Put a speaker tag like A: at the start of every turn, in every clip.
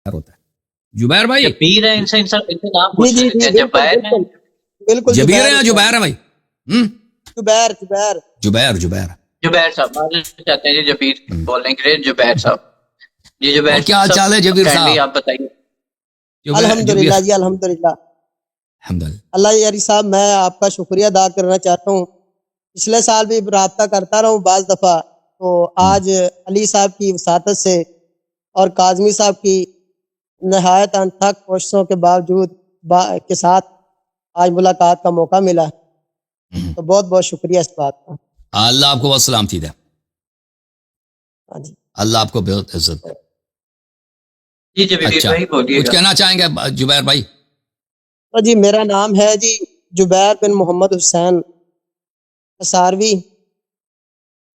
A: ہوتا ہے. جبیر بھائی
B: جبیر ہے، ان سے نام پوچھ لیتے ہیں. جبیر ہیں،
C: بالکل
A: جبیر ہیں یا جبیر ہیں بھائی؟
C: جبیر جبیر
A: جبیر جبیر
B: جبیر صاحب معذرت چاہتے ہیں جی، جبیر بولنے کے لیے جبیر صاحب. جی جبیر
A: اور کیا چال ہے جبیر صاحب؟
B: آپ بتائیے.
C: الحمدللہ جی الحمدللہ.
A: الحمدللہ.
C: اللہ یاری صاحب میں آپ کا شکریہ ادا کرنا چاہتا ہوں. پچھلے سال بھی رابطہ کرتا رہا ہوں بعض دفعہ، تو آج علی صاحب کی وساطت سے اور کاظمی صاحب کی نہایت انتھک کوششوں کے باوجود کے ساتھ آج ملاقات کا موقع ملا، تو بہت بہت شکریہ اس بات کا.
A: اللہ آپ کو بہت سلامتی دے.
C: ہاں جی
A: اللہ آپ کو بہت عزت دے.
B: جی جبیر
A: اچھا
B: بھائی بولیے
A: کچھ
B: گا.
A: کہنا چاہیں گے جبیر بھائی؟
C: تو جی میرا نام ہے جی جبیر بن محمد حسین اساروی،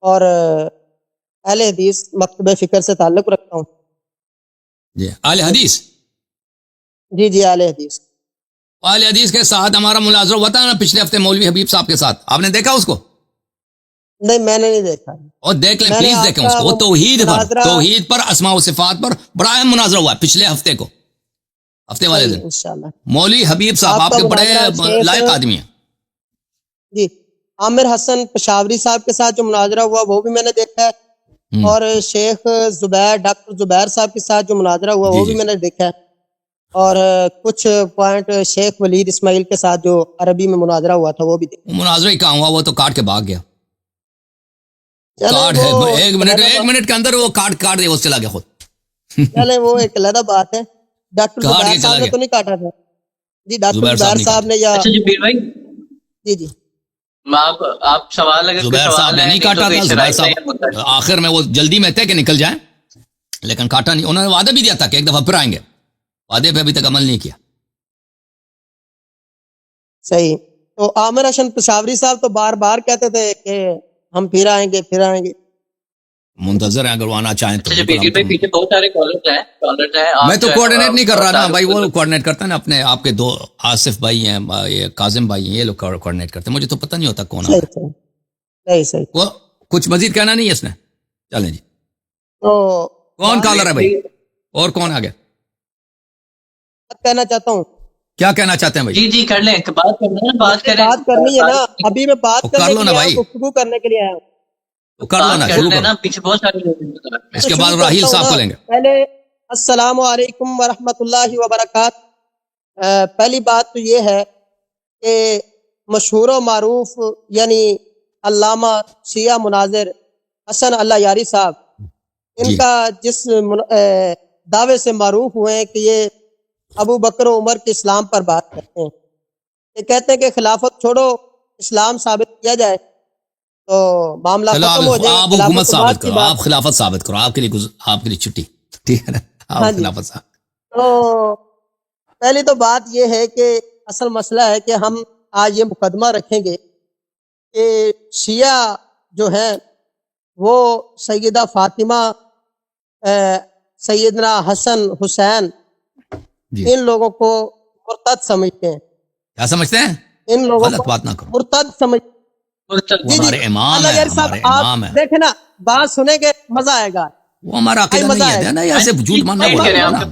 C: اور اہل حدیث مکتبہ فکر سے تعلق رکھتا ہوں.
A: جی اہل حدیث.
C: جی جی اہل حدیث.
A: اہل حدیث کے ساتھ ہمارا مناظرہ ہوا تھا نا پچھلے ہفتے مولوی حبیب صاحب کے ساتھ، آپ نے دیکھا اس کو؟
C: نہیں میں نے نہیں دیکھا.
A: اور دیکھ لیں
C: میں نے
A: پلیز
C: آپ
A: دیکھیں
C: کا
A: اس کو. وہ
C: وہ
A: توحید پر اسماء و صفات پر بڑا اہم مناظرہ ہوا ہے پچھلے ہفتے کو، ہفتے والے دن.
C: انشاءاللہ.
A: مولوی حبیب صاحب آپ
C: کا
A: کے بڑے
C: مناظرہ شیخ
A: لائق آدمی ہیں.
C: جی عامر حسن پشاوری صاحب کے ساتھ جو مناظرہ ہوا وہ بھی میں نے دیکھا ہے، اور شیخ زبیر ڈاکٹر زبیر صاحب کے ساتھ جو مناظرہ ہوا وہ بھی میں نے دیکھا ہے، اور کچھ پوائنٹ شیخ ولید اسماعیل کے ساتھ جو عربی میں مناظرہ ہوا تھا وہ بھی دیکھا.
A: مناظرہ ہی کہاں ہوا، وہ تو کاٹ کے بھاگ گیا.
C: چلے
A: کاٹ ہے
C: وہ
A: ایک منٹ کے اندر وہ کاٹ دے وہ چلا گیا خود.
C: چلے وہ ایک علیحدہ بات ہے. ڈاکٹر
A: کاٹ
C: زبیر
A: کے
C: صاحب
A: چلا
C: نے
A: گیا.
C: تو نہیں کاٹا تھا جی، ڈاکٹر
A: زبیر صاحب
C: زبیر
A: نہیں
C: صاحب
A: کاٹا.
C: نے یا
B: اچھا جبیر بھائی
C: جی جی
B: آپ سوال اگر کوئی
A: زبیر صاحب
B: سوال
A: نے
B: ہے
A: نہیں
B: نہیں تو
A: کاٹا
B: کوئی
A: تھا. زبیر
B: شرائط ہے یا
A: صاحب
B: مدت.
A: آخر میں وہ جلدی میں تھے کہ نکل جائیں، لیکن کاٹا نہیں. انہوں نے وعدہ بھی دیا تھا کہ ایک دفعہ پھر آئیں گے، وعدے پہ ابھی تک عمل نہیں کیا.
C: صحیح. تو عامر حسن پشاوری صاحب تو بار بار کہتے تھے کہ ہم پھر آئیں گے پھر آئیں گے.
A: منتظر ہیں اگر وہ آنا چاہیں تو.
B: اچھا
A: بالکل
B: جبیر بھائی پیچھے بہت سارے کالرز ہیں.
A: میں تو کوارڈینیٹ نہیں کر رہا نا بھائی، وہ کوارڈینیٹ کرتا ہے نا اپنے آپ کے دو آصف بھائی ہیں، یہ کاظم بھائی ہیں، یہ لوگ کوارڈینیٹ کرتے ہیں. مجھے تو پتہ نہیں ہوتا کون آ رہا ہے.
C: صحیح.
A: وہ کچھ مزید کہنا نہیں ہے اس نے؟ چلیں جی.
C: تو
A: کون کالر ہے بھائی اور کون آ گیا؟
C: کہنا چاہتا ہوں.
A: کیا کہنا چاہتے ہیں بھائی؟
B: جی کر لیں، بات کرنا ہے، بات کریں.
C: بات کرنی ہے نا، ابھی میں بات
A: کر
C: کرنے
A: لو
C: کے
A: نا
C: لیے
A: بھائی.
C: گفتگو کرنے کے لیے آیا ہوں.
A: کر لو نا،
B: بات کر
A: شروع
B: لینا.
A: کرو.
B: پیچھے بہت سارے لوگ ہیں.
A: اس کے بعد راہیل صاحب کو لیں گے.
C: پہلے السلام علیکم ورحمۃ اللہ وبرکاتہ. پہلی بات تو یہ ہے کہ مشہور و معروف یعنی علامہ شیعہ مناظر حسن اللہ یاری صاحب، ان کا جس دعوے سے معروف ہوئے ہیں کہ یہ ابو بکر و عمر کے اسلام پر بات کرتے ہیں. یہ کہتے ہیں کہ خلافت چھوڑو، اسلام ثابت کیا جائے تو معاملہ ختم ہو جائے.
A: آپ حکومت ثابت کرو، آپ خلافت ثابت کرو، آپ کے لیے چھٹی. ٹھیک ہے نا، آپ خلافت ثابت.
C: تو پہلی تو بات یہ ہے کہ اصل مسئلہ ہے کہ ہم آج یہ مقدمہ رکھیں گے کہ شیعہ جو ہیں وہ سیدہ فاطمہ، سیدنا حسن حسین، ان لوگوں کو مرتد سمجھتے ہیں.
A: کیا سمجھتے ہیں؟
C: ان لوگوں
A: غلط
C: کو
A: بات نہ کرو.
C: مرتد سمجھ.
A: ہمارے امام ہیں، ہمارے امام ہیں.
C: دیکھیں نا، بات سنیں گے مزہ آئے گا.
A: وہ ہمارا عقیدہ نہیں ہے نا، ایسے جھوٹ ماننا بولنا نا.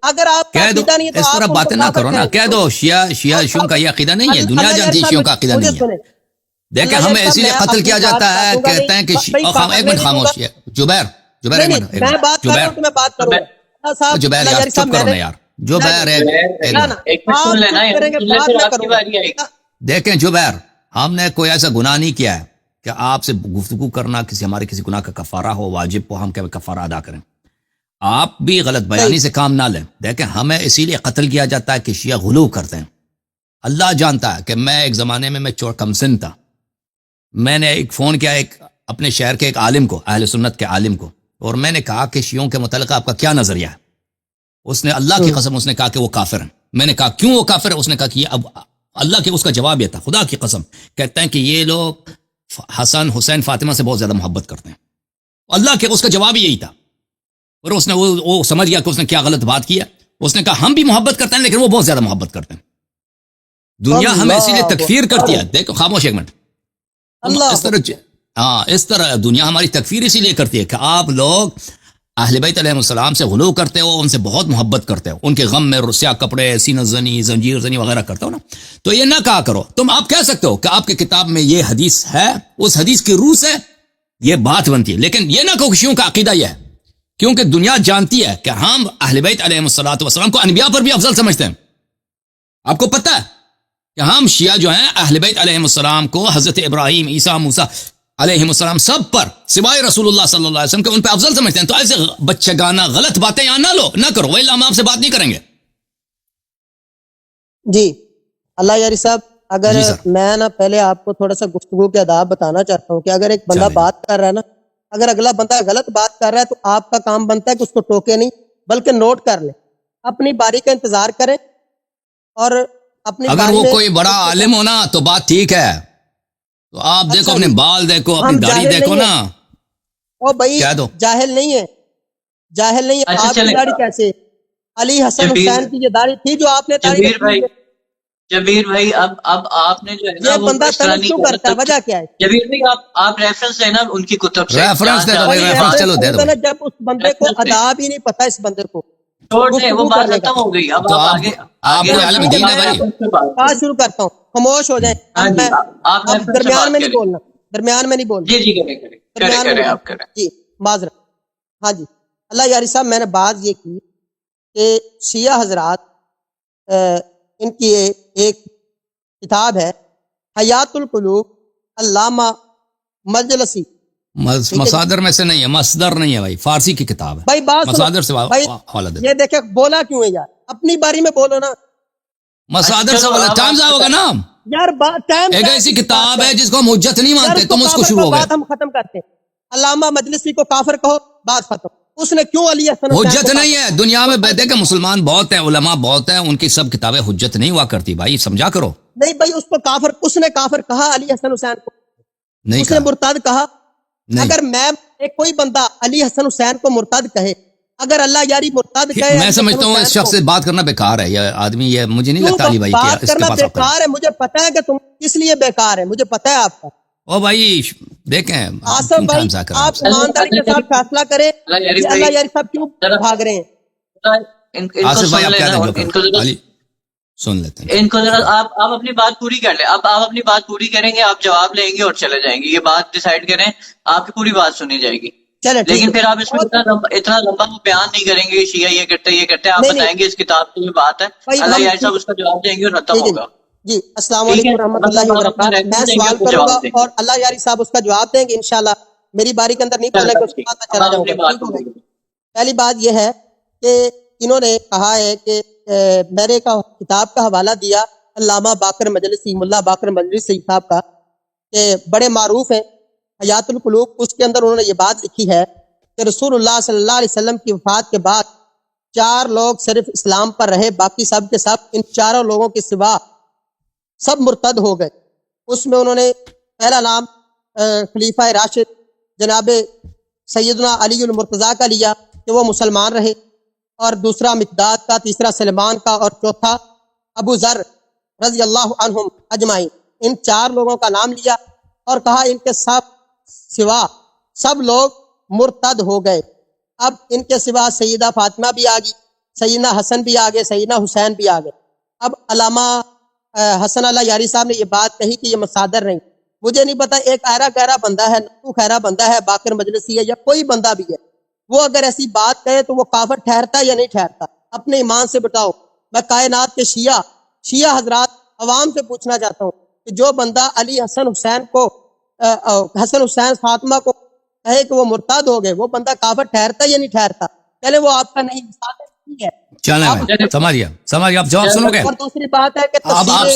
C: اگر آپ
A: کہہ دو
C: عقیدہ نہیں تو
A: اس طرح باتیں نہ کرو نا. کہہ دو شیعوں کا یہ عقیدہ نہیں ہے، دنیا جانتی شیعوں کا عقیدہ نہیں ہے. دیکھیں ہمیں اسی لیے قتل کیا جاتا ہے، کہتے ہیں کہ ایک منٹ خاموش ہے. جبیر ایک منٹ.
C: میں بات کر رہا ہوں تو میں بات کروں گا.
A: جبیر یار چپ کرو نا یار. جبیر دیکھیں جبیر، ہم نے کوئی ایسا گناہ نہیں کیا ہے کہ آپ سے گفتگو کرنا ہمارے کسی گناہ کا کفارہ ہو، واجب ہو ہم کفارہ ادا کریں. آپ بھی غلط بیانی سے کام نہ لیں. دیکھیں ہمیں اسی لیے قتل کیا جاتا ہے کہ شیعہ غلو کرتے ہیں. اللہ جانتا ہے کہ میں ایک زمانے میں کم سن تھا. میں نے ایک فون کیا ایک اپنے شہر کے ایک عالم کو، اہل سنت کے عالم کو، اور میں نے کہا کہ شیعوں کے متعلق آپ کا کیا نظریہ ہے؟ اس نے اللہ کی قسم اس نے کہا کہ وہ کافر ہیں. میں نے کہا کیوں وہ کافر ہے؟ اس نے کہا کہ اب اللہ کے اس کا جواب یہ تھا، خدا کی قسم کہتے ہیں کہ یہ لوگ حسن حسین فاطمہ سے بہت زیادہ محبت کرتے ہیں. اللہ کے اس کا جواب یہی تھا. اور اس نے وہ سمجھ گیا کہ اس نے کیا غلط بات کیا. اس نے کہا ہم بھی محبت کرتے ہیں لیکن وہ بہت زیادہ محبت کرتے ہیں. دنیا ہمیں اسی لیے تکفیر کرتی ہے. دیکھو خاموش ایک منٹ. اس طرح دنیا ہماری تکفیر اسی لیے کرتی ہے کہ آپ لوگ اہل بیت علیہ السلام سے غلو کرتے ہو، ان سے بہت محبت کرتے ہو، ان کے غم میں رسیا کپڑے، سینہ زنی، زنجیر زنی وغیرہ کرتے ہو نا، تو یہ نہ کہا کرو. تم آپ کہہ سکتے ہو کہ آپ کی کتاب میں یہ حدیث ہے، اس حدیث کی روح سے یہ بات بنتی ہے، لیکن یہ نہ کہو کہ شیعوں کا عقیدہ یہ ہے، کیونکہ دنیا جانتی ہے کہ ہم اہل بیت علیہ السلام کو انبیاء پر بھی افضل سمجھتے ہیں. آپ کو پتہ ہے کہ ہم شیعہ جو ہیں اہل بیت علیہ السلام کو حضرت ابراہیم، عیسیٰ، موسیٰ علیہ السلام سب پر سوائے رسول اللہ صلی اللہ علیہ وسلم کے ان پہ افضل سمجھتے ہیں. تو ایسے بچگانہ غلط باتیں یہاں نہ لو، نہ کرو، وہی ہم آپ سے بات نہیں کریں گے.
C: جی اللہ یاری صاحب، اگر
A: جی سر.
C: میں نا پہلے آپ کو تھوڑا سا گفتگو کے آداب بتانا چاہتا ہوں کہ اگر ایک بندہ
A: چلیں.
C: بات کر رہا ہے نا، اگر اگلا بندہ غلط بات کر رہا ہے تو آپ کا کام بنتا ہے کہ اس کو ٹوکے نہیں بلکہ نوٹ کر لیں، اپنی باری کا انتظار کریں اور اپنی
A: اگر
C: باری
A: وہ
C: میں
A: کوئی بڑا عالم ہو نا تو بات ٹھیک ہے، تو آپ دیکھو
C: اچھا
A: اپنے
C: جی،
A: بال دیکھو،
C: ہم
A: اپنی داڑھی
C: جاہل
A: دیکھو
C: نہیں
A: نا.
C: او بھائی
A: کہہ دو.
C: جاہل نہیں ہے، جاہل نہیں ہے.
B: اچھا
C: آپ کی
B: چلیں
C: داڑھی کیسے؟ علی حسن
B: جبیر
C: حسین کی یہ داڑھی تھی جو آپ نے داڑھی
B: جبیر
C: رکھی
B: بھائی
C: ہے.
B: جبیر بھائی اب آپ نے جو ہے نا
C: یہ
B: وہ
C: بندہ
B: اس طرح
C: طلب
B: نہیں
C: کیوں
B: کرنا.
C: کرتا ہے؟ وجہ کیا ہے؟
B: جبیر بھائی آپ ریفرنس لینا ان کی کتب سے،
A: ریفرنس دے دو بھائی،
C: بھائی
A: ریفرنس
C: ریفرنس
A: چلو دے دو
C: خریدا نا،
A: بھائی.
C: جب اس بندے کو آداب ہی نہیں پتا، اس بندے کو
B: چھوڑ دیں، وہ
C: گفتگو
B: بات
C: کرنے کا.
B: ختم ہو گئی. اب
A: تو
B: آپ
A: آپ
B: آگے
A: آپ کوئی عالم
C: ٹھیک ہے،
A: دین ہے
C: میں
A: بھائی.
C: بات شروع کرتا ہوں، خاموش ہو جائیں.
B: ہاں
C: اب
B: جی،
C: میں
B: آپ
C: اب
B: ریفرنس سے
C: درمیان
B: بات
C: میں نہیں
B: کریں.
C: بولنا، درمیان میں نہیں بولنا،
B: جی کریں
C: درمیان میں نہیں
B: آپ
C: بولنا.
B: کریں.
C: جی معذرت. ہاں جی اللہ یاری صاحب، میں نے بات یہ کی کہ شیعہ حضرات ان کی ایک کتاب ہے حیات القلوب، علامہ مجلسی.
A: مصادر میں سے نہیں ہے، مصدر نہیں ہے بھائی، فارسی کی کتاب ہے.
C: بھائی بات سنو
A: مصادر سے
C: بھائی،
A: حوالہ دے دو.
C: یہ دیکھیں بولا کیوں ہے یار، اپنی باری میں بولو نا
A: مصادر سے حوالہ، ٹائم ضائع ہوگا نا.
C: یار. ٹائم
A: ایک ایسی کتاب ہے جس کو ہم حجت نہیں مانتے، تم اس کو شروع ہو گئے.
C: بات ہم ختم کرتے ہیں. علامہ مجلسی کو کافر کہو، بات ختم. اس نے کیوں علی حسن حسین
A: حجت
C: کو
A: نہیں
C: کافر
A: ہے
C: کہا؟
A: دنیا میں. بیٹھے کہ مسلمان بہت ہیں، علماء بہت ہیں، ان کی سب کتابیں حجت نہیں ہوا کرتی بھائی، سمجھا کرو.
C: نہیں بھائی، اس کو کافر، اس نے کافر کہا علی حسن حسین کو،
A: نہیں
C: اس نے
A: کہا.
C: مرتد کہا.
A: نہیں.
C: اگر میں کوئی بندہ علی حسن حسین کو مرتد کہے، اگر اللہ یاری مرتد کہے
A: میں
C: علی
A: سمجھتا
C: حسن
A: ہوں اس
C: حسین
A: شخص
C: کو،
A: سے بات کرنا بیکار ہے. یہ آدمی، یہ مجھے نہیں
C: کیوں
A: لگتا علی بھائی کہ
C: بات
A: اس کے
C: کرنا
A: پاس عقل ہے.
C: بیکار ہے؟ مجھے پتا ہے کہ تم کس لیے بیکار ہے، مجھے پتا ہے آپ کا.
A: او بھائی دیکھیں
C: آصف
A: کیوں
C: بھائی
A: ٹائم ضائع کریں آپ
C: آپ
A: سے.
C: ایمانداری کے ساتھ فیصلہ کریں کہ اللہ یاری صاحب کیوں بھاگ رہے ہیں.
B: ان کو
A: آصف بھائی
B: سن
A: آپ کہہ
B: لینا،
A: دیں جو
B: ان کو ذرا
A: علی سن لیتے ہیں.
B: ان کو ذرا آپ اپنی بات پوری کر لیں. اب آپ اپنی بات پوری کریں گے، آپ جواب لیں گے اور چلے جائیں گے. یہ بات ڈیسائیڈ کریں، آپ کی پوری بات سنی جائے گی.
C: چلے ٹھیک
B: لیکن
C: ہے.
B: پھر آپ اس میں اتنا لمبا وہ بیان نہیں کریں گے، شیعہ یہ کرتے یہ کرتے. آپ
C: نہیں
B: بتائیں گے اس کتاب کی یہ بات ہے،
C: بھائی
B: اللہ
C: ہم
B: یار صاحب اس کا جواب دیں گے اور ختم
C: ٹھیک ہے
B: ہوگا.
C: جی. السلام
B: ٹھیک ہے،
C: علیکم ورحمۃ اللہ
B: مطلب آپ اپنے
C: وبرکاتہ. میں
B: ریفرنس دیں گے،
C: سوال
B: اس کا
C: کروں گا
B: جواب دیں گے.
C: اور اللہ یاری صاحب اس کا جواب دیں گے انشاءاللہ. میری باری کے اندر نہیں بولنے
B: چلو
C: کے، اس کے
B: ٹھیک،
C: بعد میں
B: اب
C: چلا
B: آپ
C: جاؤں
B: اپنی
C: گا.
B: بات
C: ٹھیک ہے
B: پوری
C: بھائی.
B: کریں.
C: پہلی بات یہ ہے کہ انہوں نے کہا ہے کہ میرے کا کتاب کا حوالہ دیا علامہ باقر مجلسی، ملا باقر مجلسی صاحب کا، کہ بڑے معروف ہیں حیات القلوب. اس کے اندر انہوں نے یہ بات لکھی ہے کہ رسول اللہ صلی اللہ علیہ وسلم کی وفات کے بعد 4 لوگ صرف اسلام پر رہے، باقی سب کے سب ان 4 لوگوں کے سوا سب مرتد ہو گئے. اس میں انہوں نے پہلا نام خلیفہ راشد جناب سیدنا علی المرتضیٰ کا لیا کہ وہ مسلمان رہے، اور دوسرا مقداد کا، تیسرا سلمان کا، اور چوتھا ابو ذر رضی اللہ عنہم اجمعین. ان 4 لوگوں کا نام لیا اور کہا ان کے سوا سب لوگ مرتد ہو گئے. اب ان کے سوا سیدہ فاطمہ بھی آ گئی، سیدنا حسن بھی آ گئے، سیدنا حسین بھی آ گئے. اب علامہ حسن اللہ یاری صاحب نے یہ بات کہی کہ یہ مصادر نہیں. مجھے نہیں پتا، ایک ایرا گہرا بندہ ہے، نتو خیرا بندہ ہے، باقر مجلسی ہے یا کوئی بندہ بھی ہے، وہ اگر ایسی بات کہے تو وہ کافر ٹھہرتا یا نہیں ٹھہرتا؟ اپنے ایمان سے بتاؤ. میں کائنات کے شیعہ حضرات عوام سے پوچھنا چاہتا ہوں کہ جو بندہ علی حسن حسین کو، حسن حسین فاطمہ کو کہے کہ وہ مرتد ہو گئے، وہ بندہ کافر ٹھہرتا یا نہیں ٹھہرتا؟ پہلے وہ آپ کا نہیں ہے.
A: چلیں بھائی، سمجھ آپ جواب سنو گے.
C: اور دوسری بات ہے کہ
A: اب آپ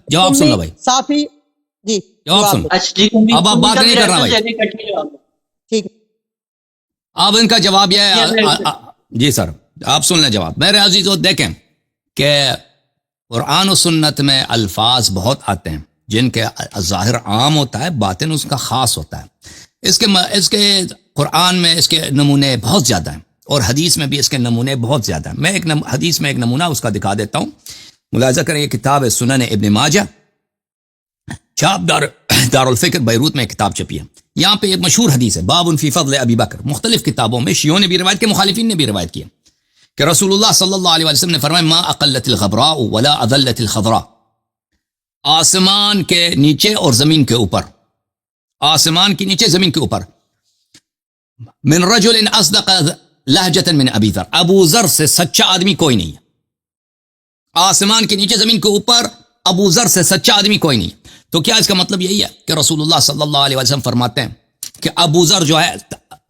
A: جواب سن لو بھائی،
C: صافی. جی
A: جواب سن.
B: اچھا جی،
A: اب آپ بات نہیں کرنا بھائی،
C: ٹھیک ہے.
A: اب ان کا جواب یہ ہے. جی سر آپ سن لیں جواب. میرے عزیزو دیکھیں کہ قرآن و سنت میں الفاظ بہت آتے ہیں جن کے ظاہر عام ہوتا ہے، باطن اس کا خاص ہوتا ہے. اس کے قرآن میں اس کے نمونے بہت زیادہ ہیں، اور حدیث میں بھی اس کے نمونے بہت زیادہ ہیں. میں حدیث میں ایک نمونہ اس کا دکھا دیتا ہوں. ملاحظہ کریں، یہ کتاب ہے سنن ابن ماجہ، چھاپ دار الفکر بیروت میں کتاب چھپی ہے. یہاں پہ ایک مشہور حدیث ہے باب فی فضل ابی بکر، مختلف کتابوں میں شیعوں نے بھی روایت کی، مخالفین نے بھی روایت کی کہ رسول اللہ صلی اللہ علیہ وسلم نے فرمایا ما اقلت الغبراء ولا اذلت الخضراء، آسمان کے نیچے اور زمین کے اوپر، آسمان کے نیچے زمین کے اوپر، من رجل اصدق لہجۃ من ابی ذر، ابو ذر سے سچا آدمی کوئی نہیں ہے، آسمان کے نیچے زمین کے اوپر ابو ذر سے سچا آدمی کوئی نہیں۔ تو کیا اس کا مطلب یہی ہے کہ رسول اللہ صلی اللہ علیہ وسلم فرماتے ہیں کہ ابو ذر جو ہے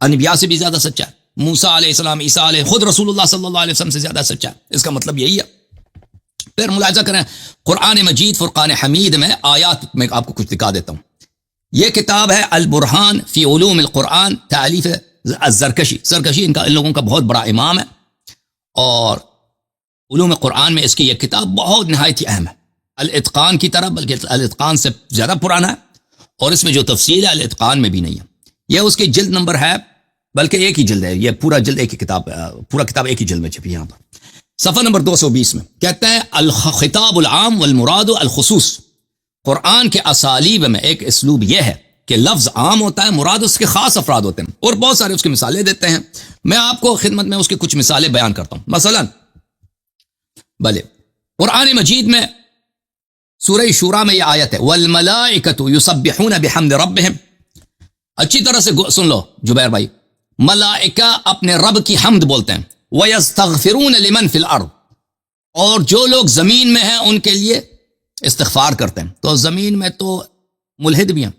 A: انبیاء سے بھی زیادہ سچا ہے، موسیٰ علیہ السلام، عیسیٰ علیہ، خود رسول اللہ صلی اللہ علیہ وسلم سے زیادہ سچا ہے، اس کا مطلب یہی ہے۔ پھر ملاحظہ کریں قرآن مجید فرقان حمید میں آیات میں آپ کو کچھ دکھا دیتا ہوں۔ یہ کتاب ہے البرہان فی علوم القرآن، تالیف الزرکشی، زرکشی ان لوگوں کا بہت بڑا امام ہے، اور علوم قرآن میں اس کی یہ کتاب بہت نہایت ہی اہم ہے، الاتقان کی طرح، بلکہ الاتقان سے زیادہ پرانا ہے، اور اس میں جو تفصیل ہے الاتقان میں بھی نہیں ہے۔ یہ اس کی جلد نمبر ہے، بلکہ ایک ہی جلد ہے، یہ پورا جلد ایک ہی کتاب، پورا کتاب ایک ہی جلد میں چھپی ہے۔ یہاں پر صفحہ نمبر 220 میں کہتے ہیں الخطاب العام والمراد الخصوص، قرآن کے اسالیب میں ایک اسلوب یہ ہے کہ لفظ عام ہوتا ہے، مراد اس کے خاص افراد ہوتے ہیں، اور بہت سارے اس کی مثالیں دیتے ہیں۔ میں آپ کو خدمت میں اس کی کچھ مثالیں بیان کرتا ہوں۔ مثلا بھلے قرآن مجید میں سورہ شورى میں یہ آیت ہے والملائکۃ یسبحون بحمد ربہم، اچھی طرح سے سن لو جبیر بھائی، ملائکہ اپنے رب کی حمد بولتے ہیں، وَيَسْتَغْفِرُونَ لِمَنْ فِي الْأَرْضِ، اور جو لوگ زمین میں ہیں ان کے لیے استغفار کرتے ہیں۔ تو زمین میں تو ملحد بھی ہیں،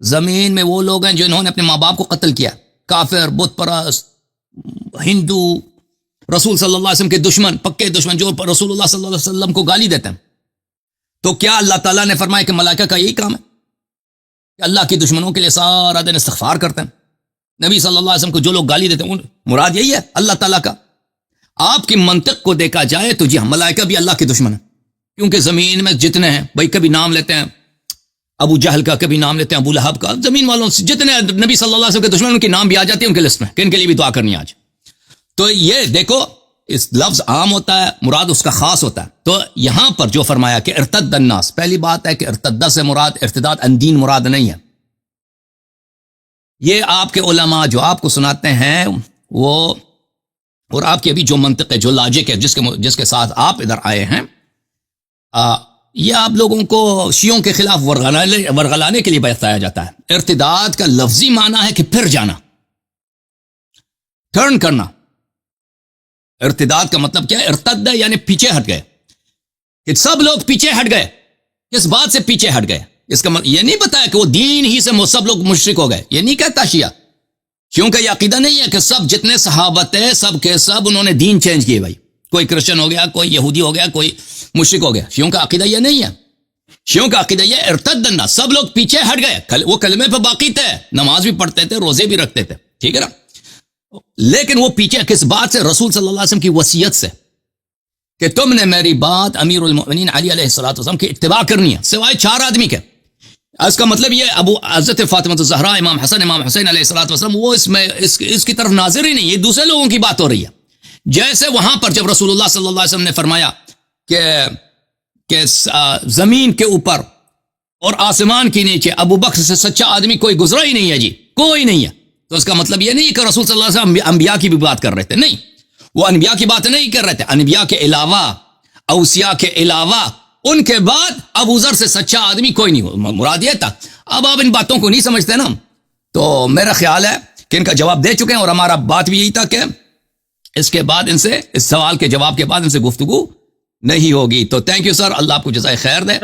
A: زمین میں وہ لوگ ہیں جنہوں نے اپنے ماں باپ کو قتل کیا، کافر، بت پرست، ہندو، رسول صلی اللہ علیہ وسلم کے دشمن، پکے دشمن، جو رسول اللہ صلی اللہ علیہ وسلم کو گالی دیتے ہیں۔ تو کیا اللہ تعالیٰ نے فرمایا کہ ملائکہ کا یہی کام ہے کہ اللہ کے دشمنوں کے لیے سارا دن استغفار کرتے ہیں؟ نبی صلی اللہ علیہ وسلم کو جو لوگ گالی دیتے ہیں مراد یہی ہے اللہ تعالیٰ کا؟ آپ کی منطق کو دیکھا جائے تو جی ہم ملائکہ بھی اللہ کے دشمن ہیں، کیونکہ زمین میں جتنے ہیں بھائی، کبھی نام لیتے ہیں ابو جہل کا، کبھی نام لیتے ہیں ابو لہب کا، زمین والوں سے جتنے نبی صلی اللہ علیہ وسلم کے دشمن ان کے نام بھی آ جاتے ہیں ان کے لسٹ میں کہ ان کے لیے بھی دعا کرنی ہے آج۔ تو یہ دیکھو اس لفظ عام ہوتا ہے، مراد اس کا خاص ہوتا ہے۔ تو یہاں پر جو فرمایا کہ ارتد الناس، پہلی بات ہے کہ ارتد سے مراد ارتداد ان دین مراد نہیں ہے۔ یہ آپ کے علماء جو آپ کو سناتے ہیں وہ، اور آپ کی ابھی جو منطق ہے، جو لاجک ہے، جس کے ساتھ آپ ادھر آئے ہیں، یہ آپ لوگوں کو شیعوں کے خلاف ورغلانے کے لیے بتایا جاتا ہے۔ ارتداد کا لفظی معنی ہے کہ پھر جانا، ٹرن کرنا۔ ارتداد کا مطلب کیا ہے؟ ارتد ہے یعنی پیچھے ہٹ گئے، کہ سب لوگ پیچھے ہٹ گئے۔ کس بات سے پیچھے ہٹ گئے؟ اس کا مطلب یہ نہیں بتایا کہ وہ دین ہی سے سب لوگ مشرک ہو گئے، یہ نہیں کہتا شیعہ، کیونکہ یہ عقیدہ نہیں ہے کہ سب جتنے صحابہ تھے سب کے سب انہوں نے دین چینج کیے، بھائی کوئی کرسچن ہو گیا، کوئی یہودی ہو گیا، کوئی مشرک ہو گیا۔ شیعوں کا عقیدہ یہ نہیں ہے، شیعوں کا عقیدہ یہ ارتد الناس، سب لوگ پیچھے ہٹ گئے، وہ کلمے پہ باقی تھے، نماز بھی پڑھتے تھے، روزے بھی رکھتے تھے، ٹھیک ہے نا، لیکن وہ پیچھے کس بات سے؟ رسول صلی اللہ علیہ وسلم کی وصیت سے، کہ تم نے میری بات امیر المؤمنین علی علیہ الصلوۃ والسلام کی اتباع کرنی ہے، سوائے 4 آدمی کے۔ اس کا مطلب یہ ابو حضرت فاطمہ الزہرا، امام حسن، امام حسین علیہ الصلوۃ والسلام، وہ اس کی طرف ناظر ہی نہیں، یہ دوسرے لوگوں کی بات ہو رہی ہے۔ جیسے وہاں پر جب رسول اللہ صلی اللہ علیہ وسلم نے فرمایا کہ زمین کے اوپر اور آسمان کے نیچے ابو بکر سے سچا آدمی کوئی گزرا ہی نہیں ہے، جی کوئی نہیں ہے، تو اس کا مطلب یہ نہیں کہ رسول صلی اللہ علیہ وسلم انبیاء کی بھی بات کر رہے تھے، نہیں، وہ انبیاء کی بات نہیں کر رہے تھے، انبیاء کے علاوہ، اوصیاء کے علاوہ ان کے بعد ابو ذر سے سچا آدمی کوئی نہیں ہو، مراد یہ تھا۔ اب آپ ان باتوں کو نہیں سمجھتے نا، تو میرا خیال ہے کہ ان کا جواب دے چکے ہیں، اور ہمارا بات بھی یہی تھا کہ اس کے بعد ان سے، اس سوال کے جواب کے بعد ان سے گفتگو نہیں ہوگی۔ تو تھینک یو سر، اللہ آپ کو جزائے خیر دے۔